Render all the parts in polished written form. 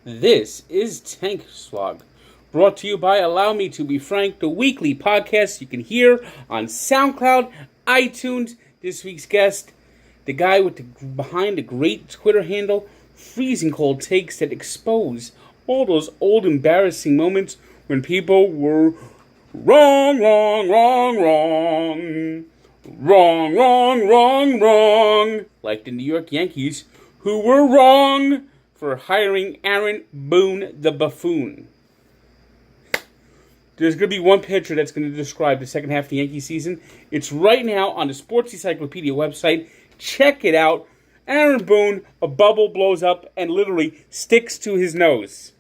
This is Tank Slog, brought to you by Allow Me to Be Frank, the weekly podcast you can hear on SoundCloud, iTunes. This week's guest, the guy behind the great Twitter handle, Freezing Cold Takes, that expose all those old embarrassing moments when people were wrong, like the New York Yankees, who were wrong for hiring Aaron Boone the buffoon. There's going to be one picture that's going to describe the second half of the Yankee season. It's right now on the Sports Encyclopedia website. Check it out. Aaron Boone, a bubble blows up and literally sticks to his nose.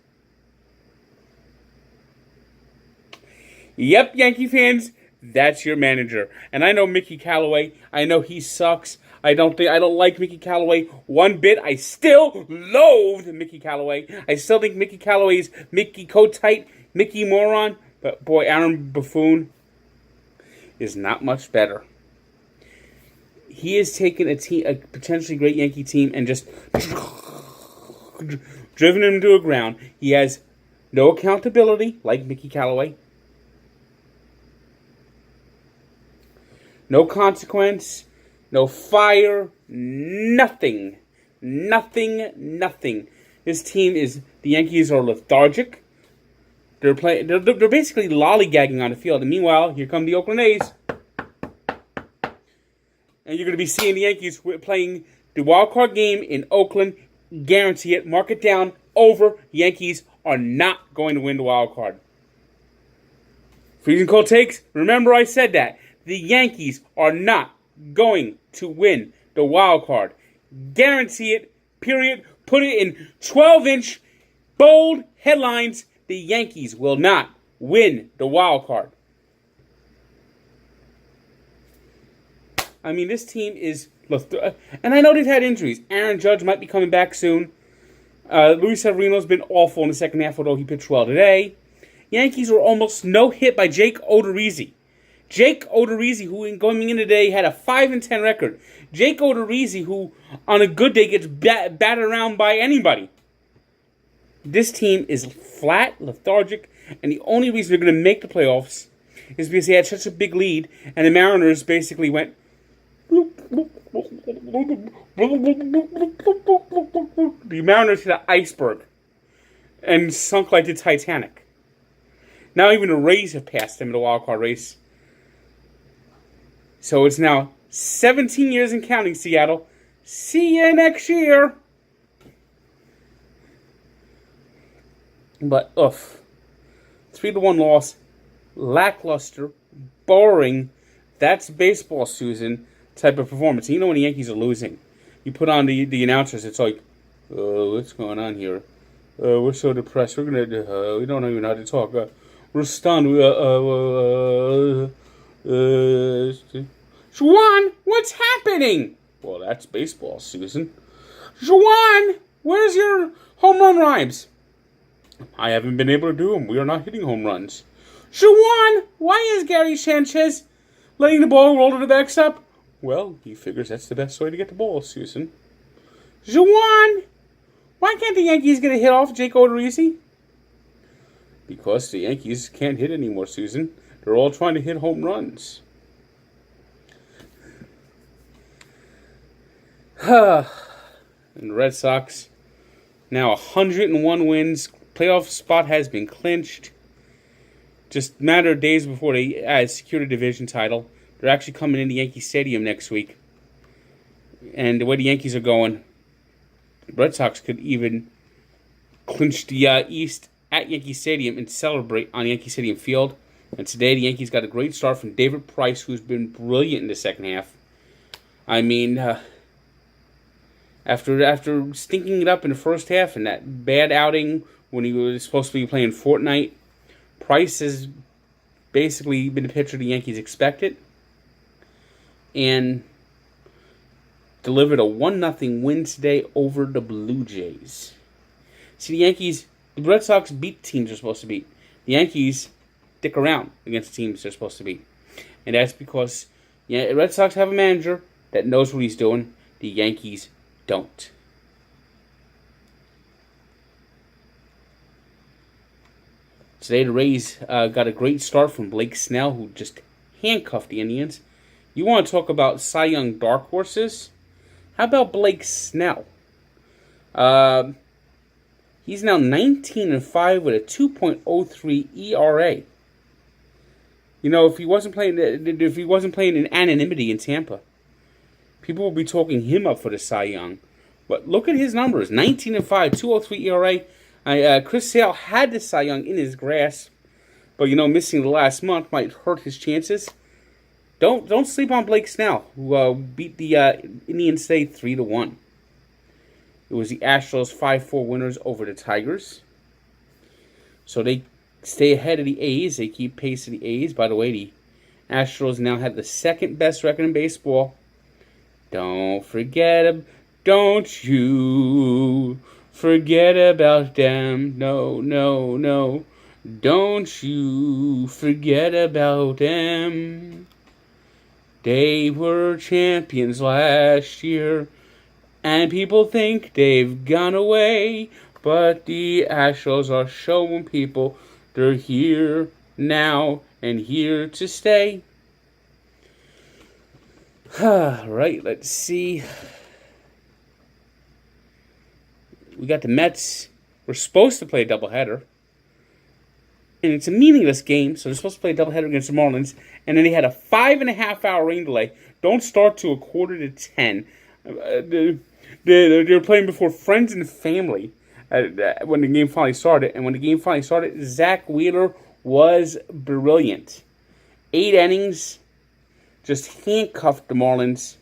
Yep, Yankee fans, that's your manager. And I know Mickey Callaway. I know he sucks. I don't like Mickey Callaway one bit. I still loathe Mickey Callaway. I still think Mickey Callaway is Mickey Coat-Tight, Mickey Moron. But boy, Aaron Buffoon is not much better. He has taken a potentially great Yankee team, and just driven him to the ground. He has no accountability, like Mickey Callaway. No consequence. No fire, nothing. This team the Yankees are lethargic. They're basically lollygagging on the field. And meanwhile, here come the Oakland A's. And you're going to be seeing the Yankees playing the wild card game in Oakland. Guarantee it. Mark it down. Over. Yankees are not going to win the wild card. Freezing Cold Takes. Remember I said that. The Yankees are not going to win the wild card. Guarantee it, period. Put it in 12-inch bold headlines. The Yankees will not win the wild card. I mean, this team is... And I know they've had injuries. Aaron Judge might be coming back soon. Luis Severino's been awful in the second half, although he pitched well today. Yankees were almost no hit by Jake Odorizzi. Jake Odorizzi, who going in today had a 5-10 record. Jake Odorizzi, who on a good day gets batted around by anybody. This team is flat, lethargic, and the only reason they're going to make the playoffs is because they had such a big lead, and the Mariners basically went... The Mariners hit an iceberg and sunk like the Titanic. Now even the Rays have passed them in the wild card race. So it's now 17 years and counting, Seattle. See you next year. But, 3-1 loss. Lackluster. Boring. That's baseball, Susan, type of performance. You know when the Yankees are losing, you put on the announcers, it's like, what's going on here? We're so depressed. We don't even know how to talk. We're stunned. Juan, what's happening? Well, that's baseball, Susan. Juan, where's your home run rhymes? I haven't been able to do them. We are not hitting home runs. Juan, why is Gary Sanchez letting the ball roll to the backstop? Well, he figures that's the best way to get the ball, Susan. Juan, why can't the Yankees get a hit off Jake Odorizzi? Because the Yankees can't hit anymore, Susan. They're all trying to hit home runs. And the Red Sox, now 101 wins. Playoff spot has been clinched. Just a matter of days before they secure the division title. They're actually coming into Yankee Stadium next week. And the way the Yankees are going, the Red Sox could even clinch the East at Yankee Stadium and celebrate on Yankee Stadium field. And today the Yankees got a great start from David Price, who's been brilliant in the second half. I mean... After stinking it up in the first half and that bad outing when he was supposed to be playing Fortnite, Price has basically been the pitcher the Yankees expected and delivered a 1-0 win today over the Blue Jays. See, the Red Sox beat the teams they're supposed to beat. The Yankees stick around against the teams they're supposed to beat. And that's because the Red Sox have a manager that knows what he's doing. The Yankees don't. Today the Rays got a great start from Blake Snell, who just handcuffed the Indians. You want to talk about Cy Young dark horses? How about Blake Snell? He's now 19-5 with a 2.03 ERA. You know, if he wasn't playing in anonymity in Tampa, people will be talking him up for the Cy Young. But look at his numbers: 19-5, 2.03 ERA. Chris Sale had the Cy Young in his grasp, but you know, missing the last month might hurt his chances. Don't sleep on Blake Snell, who beat the Indians today 3-1. It was the Astros 5-4 winners over the Tigers. So they stay ahead of the A's. They keep pace of the A's. By the way, the Astros now have the second best record in baseball. Don't you forget about them. No, no, no. Don't you forget about them. They were champions last year. And people think they've gone away, but the Astros are showing people they're here now and here to stay. Right, let's see. We got the Mets. We're supposed to play a doubleheader. And it's a meaningless game, so they're supposed to play a doubleheader against the Marlins. And then they had a 5.5-hour rain delay. Don't start till 9:45. They were playing before friends and family when the game finally started. And when the game finally started, Zach Wheeler was brilliant. 8 innings, just handcuffed the Marlins.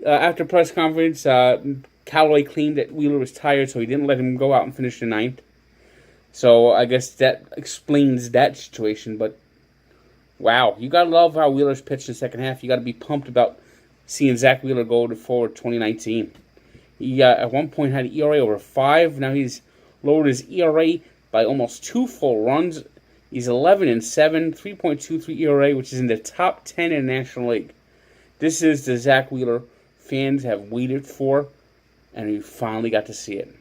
After press conference, Callaway claimed that Wheeler was tired, so he didn't let him go out and finish the 9th. So I guess that explains that situation. But wow, you gotta love how Wheeler's pitched in the second half. You gotta be pumped about seeing Zach Wheeler go to forward 2019. He at one point had an ERA over 5. Now he's lowered his ERA by almost 2 full runs. He's 11-7, 3.23 ERA, which is in the top 10 in the National League. This is the Zach Wheeler fans have waited for, and we finally got to see it.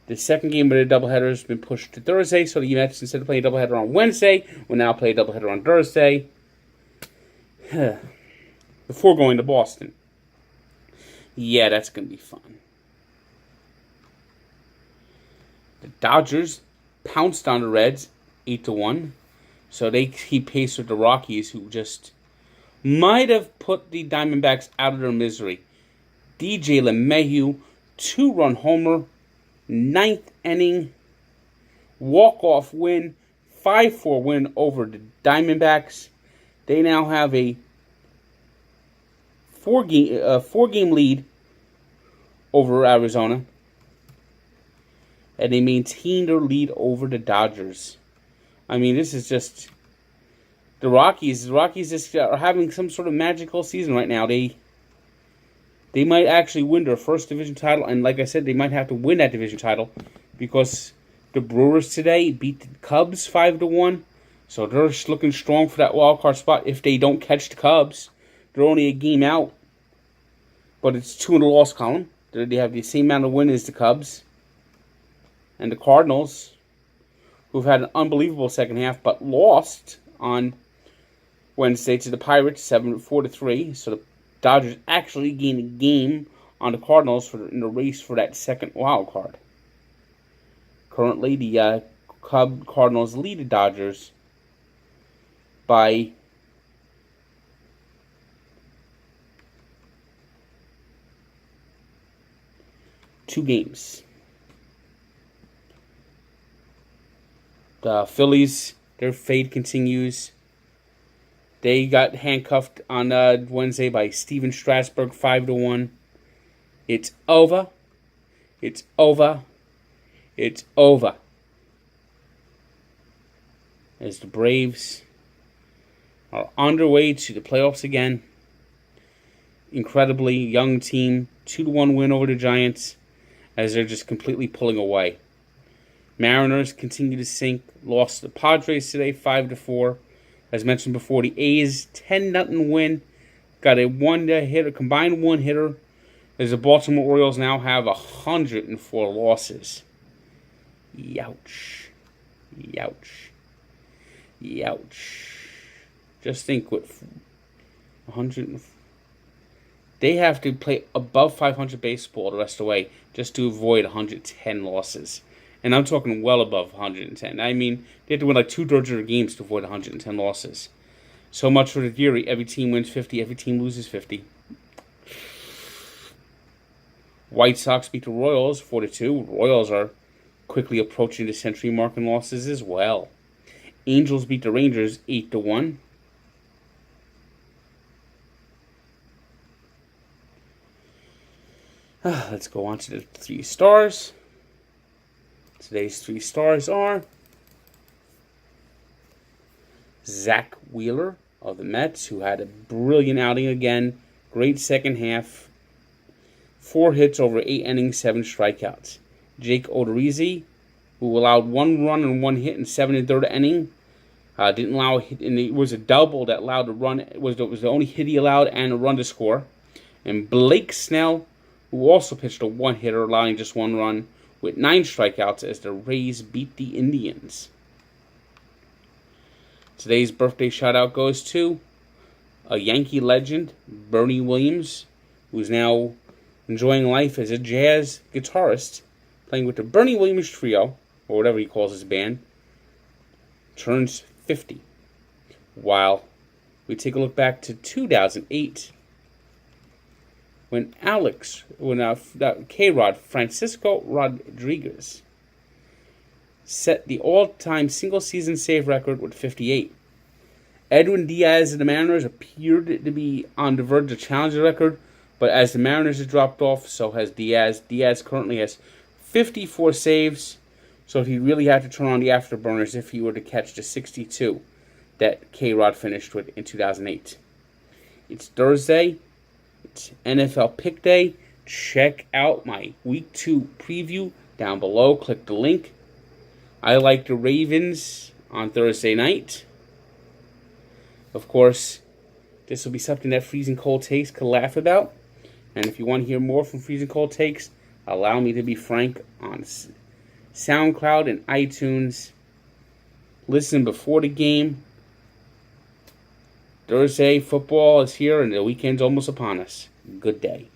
The second game of the doubleheader has been pushed to Thursday, so the Mets, instead of playing a doubleheader on Wednesday, will now play a doubleheader on Thursday. Before going to Boston. Yeah, that's going to be fun. The Dodgers pounced on the Reds 8-1. So they keep pace with the Rockies, who just might have put the Diamondbacks out of their misery. DJ LeMahieu, 2-run homer, 9th inning, walk-off win, 5-4 win over the Diamondbacks. They now have a 4-game lead over Arizona, and they maintain their lead over the Dodgers. I mean, this is just the Rockies. The Rockies just are having some sort of magical season right now. They might actually win their first division title, and like I said, they might have to win that division title because the Brewers today beat the Cubs 5-1. So they're just looking strong for that wild card spot if they don't catch the Cubs. They're only a game out, but it's 2 in the loss column. They have the same amount of wins as the Cubs. And the Cardinals, who've had an unbelievable second half, but lost on Wednesday to the Pirates 4-3. So the Dodgers actually gained a game on the Cardinals in the race for that second wild card. Currently, the Cardinals lead the Dodgers by 2 games. The Phillies, their fate continues. They got handcuffed on Wednesday by Steven Strasburg 5-1. It's over. It's over. It's over. As the Braves are on their way to the playoffs again. Incredibly young team. 2-1 win over the Giants as they're just completely pulling away. Mariners continue to sink. Lost to the Padres today 5-4. As mentioned before, the A's 10-0 win. Got a combined one hitter. As the Baltimore Orioles now have 104 losses. Youch. Youch. Youch. Just think what 100. They have to play above 500 baseball the rest of the way just to avoid 110 losses. And I'm talking well above 110. I mean, they have to win like 2/3 of their games to avoid 110 losses. So much for the theory. Every team wins 50, every team loses 50. White Sox beat the Royals 4-2. Royals are quickly approaching the century mark in losses as well. Angels beat the Rangers 8-1. Let's go on to the 3 stars. Today's 3 stars are Zach Wheeler of the Mets, who had a brilliant outing again. Great second half. 4 hits over 8 innings, 7 strikeouts. Jake Odorizzi, who allowed 1 run and 1 hit in 7 1/3 inning. Didn't allow a hit, and it was a double that allowed a run. It was the only hit he allowed and a run to score. And Blake Snell, who also pitched a 1-hitter, allowing just 1 run, with 9 strikeouts as the Rays beat the Indians. Today's birthday shout-out goes to a Yankee legend, Bernie Williams, who's now enjoying life as a jazz guitarist, playing with the Bernie Williams Trio, or whatever he calls his band, turns 50. While we take a look back to 2008, when K-Rod, Francisco Rodriguez, set the all-time single-season save record with 58. Edwin Diaz of the Mariners appeared to be on the verge of challenging the record, but as the Mariners have dropped off, so has Diaz. Diaz currently has 54 saves, so he really had to turn on the afterburners if he were to catch the 62 that K-Rod finished with in 2008. It's Thursday. It's NFL Pick Day. Check out my Week 2 preview down below. Click the link. I like the Ravens on Thursday night. Of course, this will be something that Freezing Cold Takes could laugh about. And if you want to hear more from Freezing Cold Takes, allow me to be frank on SoundCloud and iTunes. Listen before the game. Thursday football is here and the weekend's almost upon us. Good day.